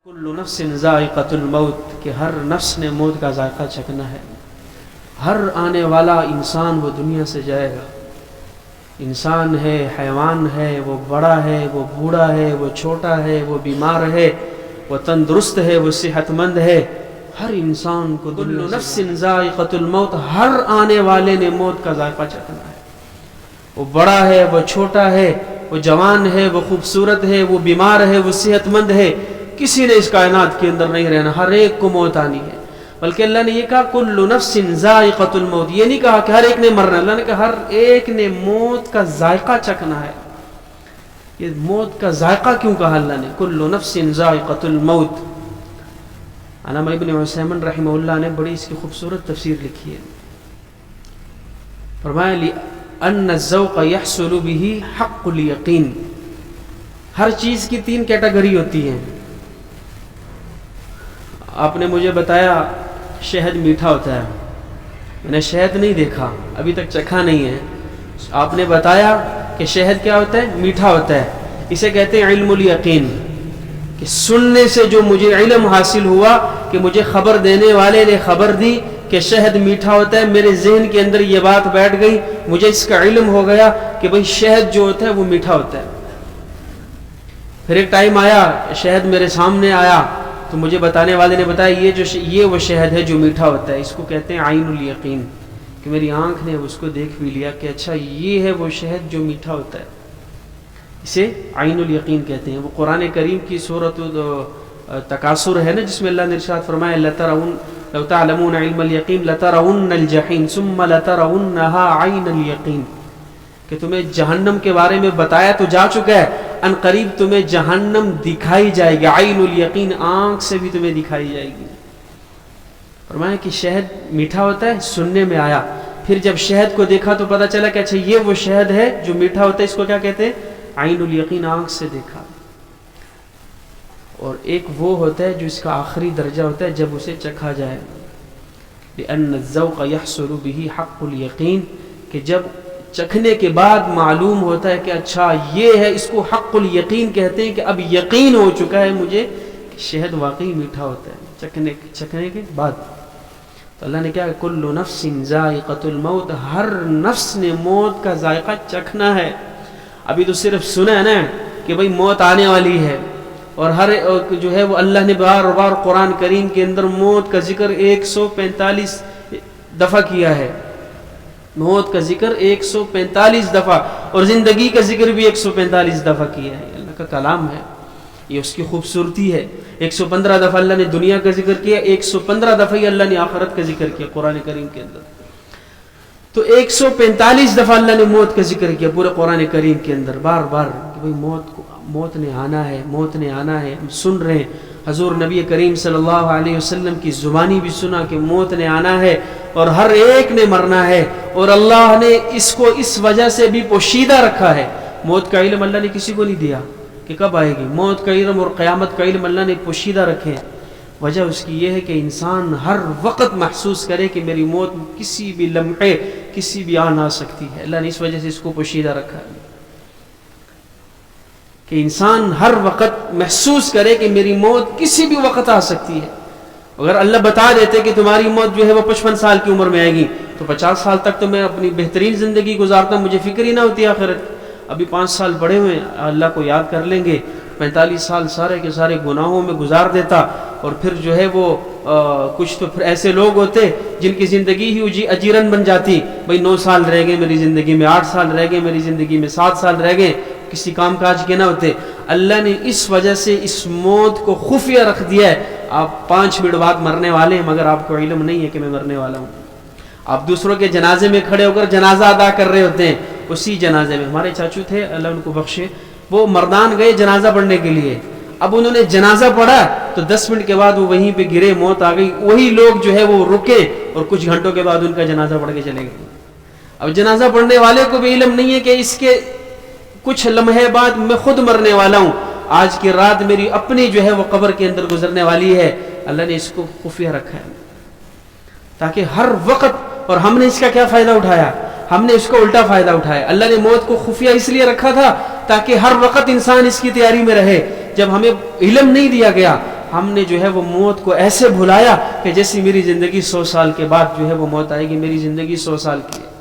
کل نفس ذائقۃ الموت کہ ہر نفس نے موت کا ذائقہ چکھنا ہے۔ ہر آنے والا انسان وہ دنیا سے جائے گا، انسان ہے، حیوان ہے، وہ بڑا ہے، وہ بوڑھا ہے، وہ چھوٹا ہے، وہ بیمار ہے، وہ تندرست ہے، وہ صحت مند ہے، ہر انسان کو کل نفس ذائقۃ الموت، ہر آنے والے نے موت کا ذائقہ چکھنا ہے۔ وہ بڑا ہے، وہ چھوٹا ہے، وہ جوان ہے، وہ خوبصورت ہے، وہ بیمار ہے، وہ صحت مند ہے، کسی نے اس کائنات کے اندر نہیں رہنا، ہر ایک کو موت آنی ہے۔ بلکہ اللہ نے یہ کہا کل نفس ذائقۃ الموت، یہ نہیں کہا کہ ہر ایک نے مرنا، اللہ نے کہا ہر ایک نے موت کا ذائقہ چکھنا ہے۔ یہ موت کا ذائقہ کیوں کہا اللہ نے؟ کل نفس ذائقۃ الموت۔ علامہ ابن عثیمین رحمہ اللہ نے بڑی اس کی خوبصورت تفسیر لکھی ہے، فرمایا لِأَنَّ الذَّوْقَ يَحْصُلُ بِهِ حَقُّ الْيَقِينِ۔ ہر چیز کی تین کیٹیگری ہوتی ہیں۔ آپ نے مجھے بتایا شہد میٹھا ہوتا ہے، میں نے شہد نہیں دیکھا، ابھی تک چکھا نہیں ہے۔ آپ نے بتایا کہ شہد کیا ہوتا ہے؟ میٹھا ہوتا ہے۔ اسے کہتے ہیں علم الیقین، کہ سننے سے جو مجھے علم حاصل ہوا، کہ مجھے خبر دینے والے نے خبر دی کہ شہد میٹھا ہوتا ہے، میرے ذہن کے اندر یہ بات بیٹھ گئی، مجھے اس کا علم ہو گیا کہ بھئی شہد جو ہوتا ہے وہ میٹھا ہوتا ہے۔ پھر ایک ٹائم آیا، شہد میرے سامنے آیا تو مجھے بتانے والے نے بتایا یہ وہ شہد ہے جو میٹھا ہوتا ہے، اس کو کہتے ہیں عین الیقین، کہ میری آنکھ نے اس کو دیکھ بھی لیا کہ اچھا یہ ہے وہ شہد جو میٹھا ہوتا ہے، اسے عین الیقین کہتے ہیں۔ وہ قرآن کریم کی سورۃ تکاثر ہے نا، جس میں اللہ نے ارشاد فرمایا لو تعلمون علم الیقین لترون الجحیم ثم لترونها عین الیقین، کہ تمہیں جہنم کے بارے میں بتایا تو جا چکا ہے، ان قریب تمہیں جہنم دکھائی جائے گی، عین الیقین، آنکھ سے بھی تمہیں دکھائی جائے گی۔ فرمایا کہ شہد میٹھا ہوتا ہے، سننے میں آیا، پھر جب شہد کو دیکھا تو پتہ چلا کہ اچھا یہ وہ شہد ہے جو میٹھا ہوتا ہے، اس کو کیا کہتے ہیں؟ عین الیقین، آنکھ سے دیکھا۔ اور ایک وہ ہوتا ہے جو اس کا آخری درجہ ہوتا ہے جب اسے چکھا جائے، لأن الذوق يحصل به حق الیقین، کہ جب چکھنے کے بعد معلوم ہوتا ہے کہ اچھا یہ ہے، اس کو حق الیقین کہتے ہیں، کہ اب یقین ہو چکا ہے مجھے کہ شہد واقعی میٹھا ہوتا ہے چکھنے کے بعد۔ تو اللہ نے کیا کہ کل نفس ذائقۃ الموت، ہر نفس نے موت کا ذائقہ چکھنا ہے۔ ابھی تو صرف سنا ہے نا کہ بھئی موت آنے والی ہے، اور ہر جو ہے وہ اللہ نے بار بار قرآن کریم کے اندر موت کا ذکر 145 دفعہ کیا ہے، موت کا ذکر 145 دفعہ، اور زندگی کا ذکر بھی 145 دفعہ کیا ہے۔ اللہ کا کلام ہے، یہ اس کی خوبصورتی ہے۔ 115 دفعہ اللہ نے دنیا کا ذکر کیا، 115 دفعہ ہی اللہ نے آخرت کا ذکر کیا قرآن کریم کے اندر۔ تو 145 دفعہ اللہ نے موت کا ذکر کیا پورے قرآن کریم کے اندر، بار بار کہ بھئی موت نے آنا ہے، موت نے آنا ہے۔ ہم سن رہے ہیں، حضور نبی کریم صلی اللہ علیہ وسلم کی زبانی بھی سنا کہ موت نے آنا ہے اور ہر ایک نے مرنا ہے، اور اللہ نے اس کو اس وجہ سے بھی پوشیدہ رکھا ہے۔ موت کا علم اللہ نے کسی کو نہیں دیا کہ کب آئے گی، موت کا علم اور قیامت کا علم اللہ نے پوشیدہ رکھے۔ وجہ اس کی یہ ہے کہ انسان ہر وقت محسوس کرے کہ میری موت کسی بھی لمحے کسی بھی آن آ سکتی ہے، اللہ نے اس وجہ سے اس کو پوشیدہ رکھا ہے، کہ انسان ہر وقت محسوس کرے کہ میری موت کسی بھی وقت آ سکتی ہے۔ اگر اللہ بتا دیتے کہ تمہاری موت جو ہے وہ 55 سال کی عمر میں آئے گی، تو 50 سال تک تو میں اپنی بہترین زندگی گزارتا، مجھے فکر ہی نہ ہوتی آخرت۔ ابھی 5 سال بڑے ہوئے، اللہ کو یاد کر لیں گے، 45 سال سارے کے سارے گناہوں میں گزار دیتا، اور پھر جو ہے وہ کچھ تو پھر ایسے لوگ ہوتے جن کی زندگی ہی اجیرن بن جاتی، بھئی 9 سال رہ گئے میری زندگی میں، 8 سال رہ گئے میری زندگی میں، 7 سال رہ گئے، کسی کام کاج کے نہ ہوتے۔ اللہ نے اس وجہ سے اس موت کو خفیہ رکھ دیا ہے۔ آپ 5 منٹ بعد مرنے والے ہیں، مگر آپ کو علم نہیں ہے کہ میں مرنے والا ہوں۔ آپ دوسروں کے جنازے میں کھڑے ہو کر جنازہ ادا کر رہے ہوتے ہیں، اسی جنازے میں ہمارے چاچو تھے، اللہ ان کو بخشے، وہ مردان گئے جنازہ پڑھنے کے لیے۔ اب انہوں نے جنازہ پڑھا تو 10 منٹ کے بعد وہ وہیں پہ گرے، موت آ گئی۔ وہی لوگ جو ہے وہ رکے اور کچھ گھنٹوں کے بعد ان کا جنازہ پڑھ کے چلے گئے۔ اب جنازہ پڑھنے والے کو بھی علم نہیں ہے کہ اس کے کچھ لمحے بعد میں خود مرنے والا ہوں، آج کی رات میری اپنی جو ہے وہ قبر کے اندر گزرنے والی ہے۔ اللہ نے اس کو خفیہ رکھا ہے تاکہ ہر وقت، اور ہم نے اس کا کیا فائدہ اٹھایا؟ ہم نے اس کو الٹا فائدہ اٹھایا۔ اللہ نے موت کو خفیہ اس لیے رکھا تھا تاکہ ہر وقت انسان اس کی تیاری میں رہے۔ جب ہمیں علم نہیں دیا گیا، ہم نے جو ہے وہ موت کو ایسے بھلایا کہ جیسی میری زندگی 100 سال کے بعد جو ہے وہ موت آئے گی، میری زندگی 100 سال کی ہے۔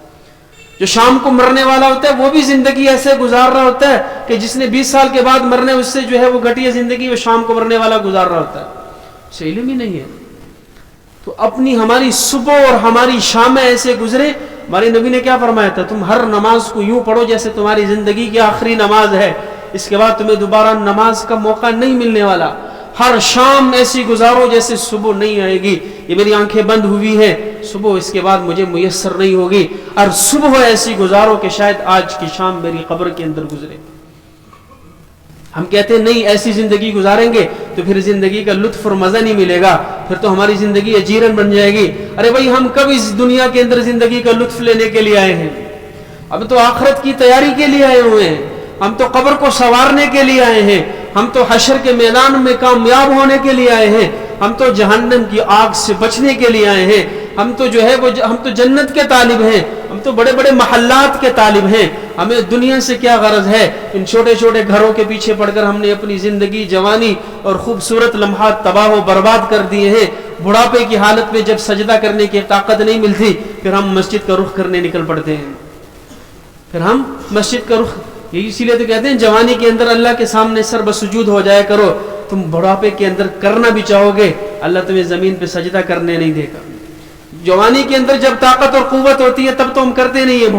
جو شام کو مرنے والا ہوتا ہے وہ بھی زندگی ایسے گزار رہا ہوتا ہے کہ جس نے 20 سال کے بعد مرنے، اس سے جو ہے وہ گھٹیا زندگی وہ شام کو مرنے والا گزار رہا ہوتا ہے، اسے علم ہی نہیں ہے۔ تو اپنی ہماری صبح اور ہماری شامیں ایسے گزرے۔ ہمارے نبی نے کیا فرمایا تھا؟ تم ہر نماز کو یوں پڑھو جیسے تمہاری زندگی کی آخری نماز ہے، اس کے بعد تمہیں دوبارہ نماز کا موقع نہیں ملنے والا۔ ہر شام ایسی گزارو جیسے صبح نہیں آئے گی، یہ میری آنکھیں بند ہوئی ہیں، صبح اس کے بعد مجھے میسر نہیں ہوگی، اور صبح ایسی گزارو کہ شاید آج کی شام میری قبر کے اندر گزرے۔ ہم کہتے ہیں نہیں ایسی زندگی گزاریں گے تو پھر زندگی کا لطف اور مزہ نہیں ملے گا، پھر تو ہماری زندگی اجیرن بن جائے گی۔ ارے بھائی ہم کب اس دنیا کے اندر زندگی کا لطف لینے کے لیے آئے ہیں؟ اب تو آخرت کی تیاری کے لیے آئے ہوئے ہیں، ہم تو قبر کو سنوارنے کے لیے آئے ہیں، ہم تو حشر کے میدان میں کامیاب ہونے کے لیے آئے ہیں، ہم تو جہنم کی آگ سے بچنے کے لیے آئے ہیں، ہم تو جو ہے وہ ہم تو جنت کے طالب ہیں، ہم تو بڑے بڑے محلات کے طالب ہیں۔ ہمیں دنیا سے کیا غرض ہے؟ ان چھوٹے چھوٹے گھروں کے پیچھے پڑ کر ہم نے اپنی زندگی، جوانی اور خوبصورت لمحات تباہ و برباد کر دیے ہیں۔ بڑھاپے کی حالت میں جب سجدہ کرنے کی طاقت نہیں ملتی پھر ہم مسجد کا رخ کرنے نکل پڑتے ہیں، پھر ہم مسجد کا رخ، یہ اسی لیے تو کہتے ہیں جوانی کے اندر اللہ کے سامنے سر بسجود ہو جایا کرو، تم بڑھاپے کے اندر کرنا بھی چاہو گے اللہ تمہیں زمین پہ سجدہ کرنے نہیں دے گا۔ جوانی کے اندر جب طاقت اور قوت ہوتی ہے تب تو ہم کرتے نہیں ہیں،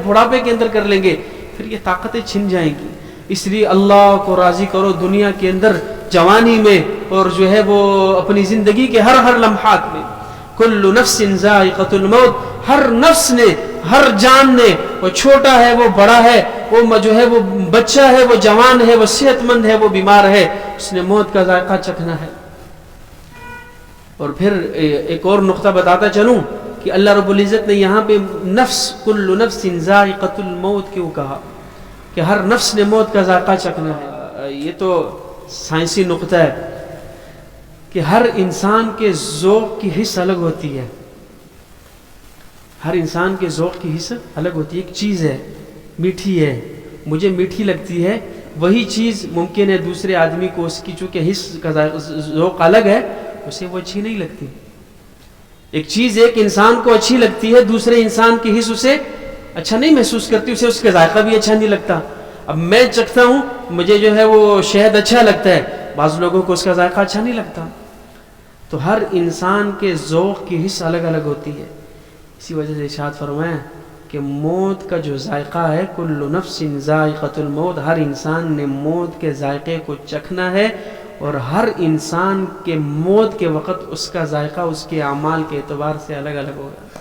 بڑھاپے کے اندر کر لیں گے، پھر یہ طاقتیں چھن جائیں گی۔ اس لیے اللہ کو راضی کرو دنیا کے اندر، جوانی میں، اور جو ہے وہ اپنی زندگی کے ہر لمحات میں۔ کل نفس ذائقۃ الموت، ہر نفس نے، ہر جان نے، وہ چھوٹا ہے وہ بڑا ہے، وہ جو ہے وہ بچہ ہے وہ جوان ہے وہ صحت مند ہے وہ بیمار ہے، اس نے موت کا ذائقہ چکھنا ہے۔ اور پھر ایک اور نقطہ بتاتا چلوں کہ اللہ رب العزت نے یہاں پہ نفس، کل نفس ذائقۃ الموت کیوں کہا کہ ہر نفس نے موت کا ذائقہ چکھنا ہے؟ یہ تو سائنسی نقطہ ہے کہ ہر انسان کے ذوق کی حس الگ ہوتی ہے، ہر انسان کے ذوق کی حس الگ ہوتی ہے۔ ایک چیز ہے میٹھی ہے، مجھے میٹھی لگتی ہے، وہی چیز ممکن ہے دوسرے آدمی کو اس کی چونکہ حس کا ذوق الگ ہے اسے وہ اچھی نہیں لگتی۔ ایک چیز ایک انسان کو اچھی لگتی ہے، دوسرے انسان کی حس اسے اچھا نہیں محسوس کرتی، اسے اس کا ذائقہ بھی اچھا نہیں لگتا۔ اب میں چکھتا ہوں، مجھے جو ہے وہ شہد اچھا لگتا ہے، بعض لوگوں کو اس کا ذائقہ اچھا نہیں لگتا۔ تو ہر انسان کے ذوق کی حس الگ الگ ہوتی ہے، اسی وجہ سے ارشاد فرمایا کہ موت کا جو ذائقہ ہے، کل نفس ذائقۃ الموت، ہر انسان نے موت کے ذائقے کو چکھنا ہے، اور ہر انسان کے موت کے وقت اس کا ذائقہ اس کے اعمال کے اعتبار سے الگ الگ ہوگا۔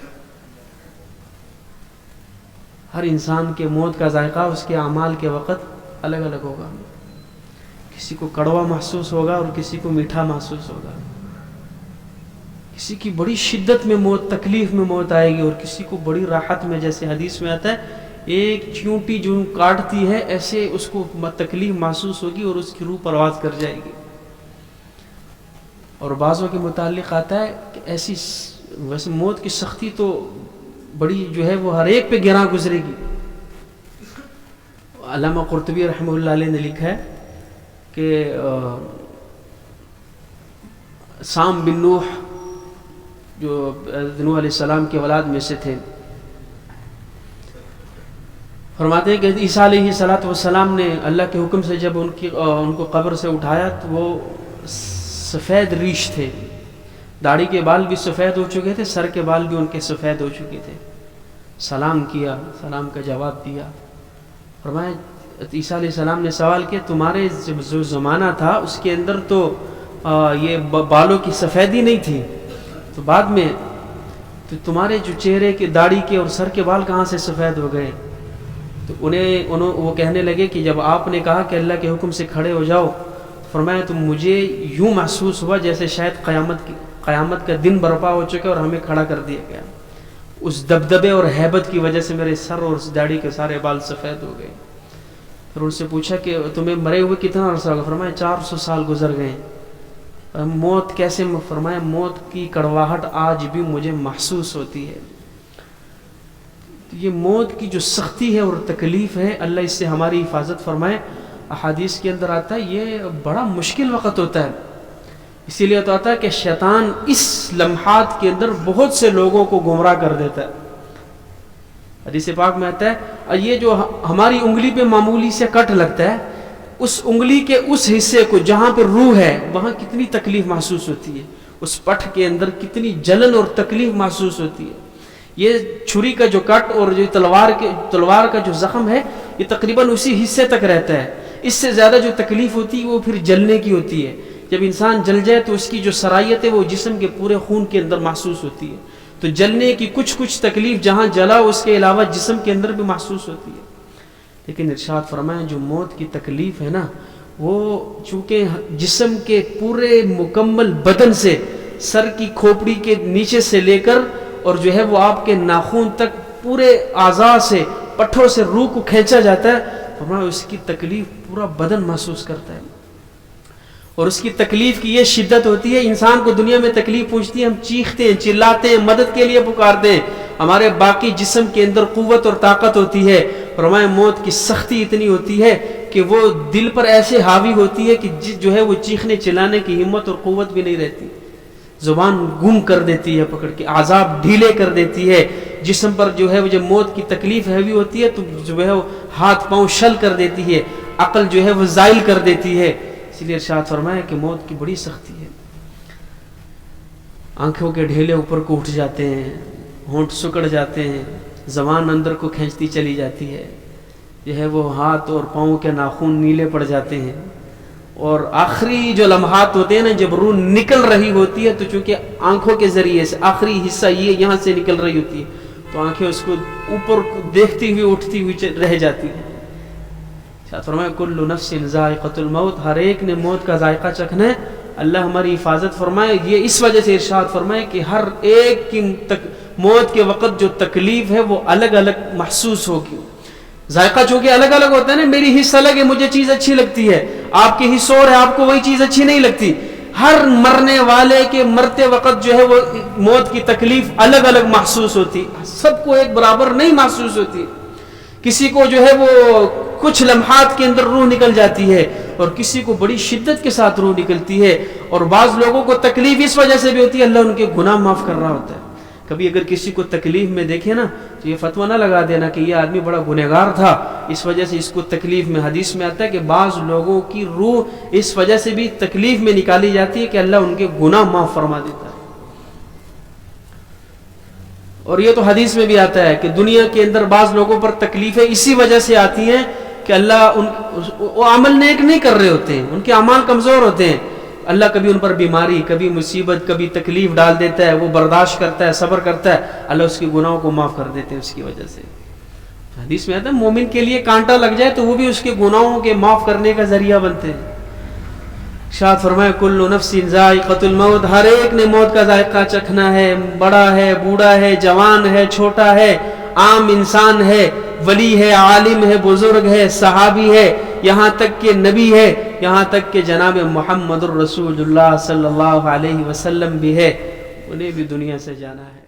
ہر انسان کے موت کا ذائقہ اس کے اعمال کے وقت الگ الگ ہوگا، کسی کو کڑوا محسوس ہوگا اور کسی کو میٹھا محسوس ہوگا، کسی کی بڑی شدت میں موت، تکلیف میں موت آئے گی، اور کسی کو بڑی راحت میں، جیسے حدیث میں آتا ہے ایک چیونٹی جو کاٹتی ہے ایسے اس کو تکلیف محسوس ہوگی اور اس کی روح پرواز کر جائے گی۔ اور بعضوں کے متعلق آتا ہے کہ ایسی، ویسے موت کی سختی تو بڑی جو ہے وہ ہر ایک پہ گراں گزرے گی۔ علامہ قرطبی رحمہ اللہ علیہ نے لکھا ہے کہ سام بن نوح جو نوح علیہ السلام کے اولاد میں سے تھے، فرماتے ہیں کہ عیسیٰ علیہ السلام نے اللہ کے حکم سے جب ان کو قبر سے اٹھایا تو وہ سفید ریش تھے، داڑھی کے بال بھی سفید ہو چکے تھے، سر کے بال بھی ان کے سفید ہو چکے تھے۔ سلام کیا، سلام کا جواب دیا۔ فرمایا عیسیٰ علیہ السلام نے سوال کیا تمہارے جو زمانہ تھا اس کے اندر تو یہ بالوں کی سفیدی نہیں تھی، تو بعد میں تو تمہارے جو چہرے کے، داڑھی کے اور سر کے بال کہاں سے سفید ہو گئے؟ تو وہ کہنے لگے کہ جب آپ نے کہا کہ اللہ کے حکم سے کھڑے ہو جاؤ، فرمایا تو مجھے یوں محسوس ہوا جیسے شاید قیامت کا دن برپا ہو چکا اور ہمیں کھڑا کر دیا گیا۔ اس دبدبے اور ہیبت کی وجہ سے میرے سر اور داڑھی کے سارے بال سفید ہو گئے۔ پھر ان سے پوچھا کہ تمہیں مرے ہوئے کتنا عرصہ ہوگا؟ فرمایا 400 سال گزر گئے۔ موت کیسے؟ فرمایا موت کی کڑواہٹ آج بھی مجھے محسوس ہوتی ہے۔ یہ موت کی جو سختی ہے اور تکلیف ہے، اللہ اس سے ہماری حفاظت فرمائے۔ احادیث کے اندر آتا ہے یہ بڑا مشکل وقت ہوتا ہے، اسی لیے تو آتا ہے کہ شیطان اس لمحات کے اندر بہت سے لوگوں کو گمراہ کر دیتا ہے. حدیث پاک میں آتا ہے یہ جو ہماری انگلی پہ معمولی سے کٹ لگتا ہے، اس انگلی کے اس حصے کو جہاں پہ روح ہے وہاں کتنی تکلیف محسوس ہوتی ہے، اس پٹھ کے اندر کتنی جلن اور تکلیف محسوس ہوتی ہے. یہ چھری کا جو کٹ اور جو تلوار کا جو زخم ہے یہ تقریباً اسی حصے تک رہتا ہے. اس سے زیادہ جو تکلیف ہوتی ہے وہ پھر جلنے کی ہوتی ہے. جب انسان جل جائے تو اس کی جو صلاحیت ہے وہ جسم کے پورے خون کے اندر محسوس ہوتی ہے. تو جلنے کی کچھ تکلیف جہاں جلا اس کے علاوہ جسم کے اندر بھی محسوس ہوتی ہے. لیکن ارشاد فرمائیں جو موت کی تکلیف ہے نا، وہ چونکہ جسم کے پورے مکمل بدن سے، سر کی کھوپڑی کے نیچے سے لے کر اور جو ہے وہ آپ کے ناخن تک پورے اعضاء سے، پٹھوں سے روح کو کھینچا جاتا ہے، فرمایا اس کی تکلیف پورا بدن محسوس کرتا ہے. اور اس کی تکلیف کی یہ شدت ہوتی ہے، انسان کو دنیا میں تکلیف پہنچتی ہے، ہم چیختے ہیں، چلاتے ہیں، مدد کے لیے پکارتے ہیں، ہمارے باقی جسم کے اندر قوت اور طاقت ہوتی ہے. فرمایا موت کی سختی اتنی ہوتی ہے کہ وہ دل پر ایسے حاوی ہوتی ہے کہ جو ہے وہ چیخنے چلانے کی ہمت اور قوت بھی نہیں رہتی. زبان گم کر دیتی ہے پکڑ کے، اعضاء ڈھیلے کر دیتی ہے. جسم پر جو ہے وہ جب موت کی تکلیف ہیوی ہوتی ہے تو جو ہے وہ ہاتھ پاؤں شل کر دیتی ہے، عقل جو ہے وہ زائل کر دیتی ہے. اس لیے ارشاد فرمایا کہ موت کی بڑی سختی ہے. آنکھوں کے ڈھیلے اوپر کو اٹھ جاتے ہیں، ہونٹ سکڑ جاتے ہیں، زبان اندر کو کھینچتی چلی جاتی ہے، جو ہے وہ ہاتھ اور پاؤں کے ناخن نیلے پڑ جاتے ہیں. اور آخری جو لمحات ہوتے ہیں نا، جب روح نکل رہی ہوتی ہے تو چونکہ آنکھوں کے ذریعے سے آخری حصہ یہ یہاں سے نکل رہی ہوتی ہے تو آنکھیں اس کو اوپر دیکھتی ہوئی اٹھتی ہوئی رہ جاتی ہیں. فرمایا کل نفس ذائقۃ الموت، ہر ایک نے موت کا ذائقہ چکھنا ہے. اللہ ہماری حفاظت فرمائے. یہ اس وجہ سے ارشاد فرمائے کہ ہر ایک کی موت کے وقت جو تکلیف ہے وہ الگ الگ محسوس ہوگی. ذائقہ چونکہ الگ الگ ہوتا ہے نا، میری حصہ الگ ہے، مجھے چیز اچھی لگتی ہے، آپ کے حصہ اور ہے، آپ کو وہی چیز اچھی نہیں لگتی. ہر مرنے والے کے مرتے وقت جو ہے وہ موت کی تکلیف الگ الگ محسوس ہوتی، سب کو ایک برابر نہیں محسوس ہوتی. کسی کو جو ہے وہ کچھ لمحات کے اندر روح نکل جاتی ہے اور کسی کو بڑی شدت کے ساتھ روح نکلتی ہے. اور بعض لوگوں کو تکلیف اس وجہ سے بھی ہوتی ہے اللہ ان کے گناہ معاف کر رہا ہوتا ہے. کبھی اگر کسی کو تکلیف میں دیکھے نا تو یہ فتویٰ نہ لگا دینا کہ یہ آدمی بڑا گنہگار تھا اس وجہ سے اس کو تکلیف میں. حدیث میں آتا ہے کہ بعض لوگوں کی روح اس وجہ سے بھی تکلیف میں نکالی جاتی ہے کہ اللہ ان کے گناہ معاف فرما دیتا ہے. اور یہ تو حدیث میں بھی آتا ہے کہ دنیا کے اندر بعض لوگوں پر تکلیفیں اسی وجہ سے آتی ہیں کہ اللہ وہ عمل نیک نہیں کر رہے ہوتے ہیں، ان کے اعمال کمزور ہوتے ہیں. اللہ کبھی ان پر بیماری، کبھی مصیبت، کبھی تکلیف ڈال دیتا ہے، وہ برداشت کرتا ہے، صبر کرتا ہے، اللہ اس کے گناہوں کو معاف کر دیتے ہیں اس کی وجہ سے. حدیث میں آتا ہے مومن کے لیے کانٹا لگ جائے تو وہ بھی اس کے گناہوں کے معاف کرنے کا ذریعہ بنتے ہیں. ارشاد فرمائے کل نفس ذائقۃ الموت، ہر ایک نے موت کا ذائقہ چکھنا ہے. بڑا ہے، بوڑھا ہے، جوان ہے، چھوٹا ہے، عام انسان ہے، ولی ہے، عالم ہے، بزرگ ہے، صحابی ہے، یہاں تک کہ نبی ہے، یہاں تک کہ جناب محمد الرسول اللہ صلی اللہ علیہ وسلم بھی ہے، انہیں بھی دنیا سے جانا ہے.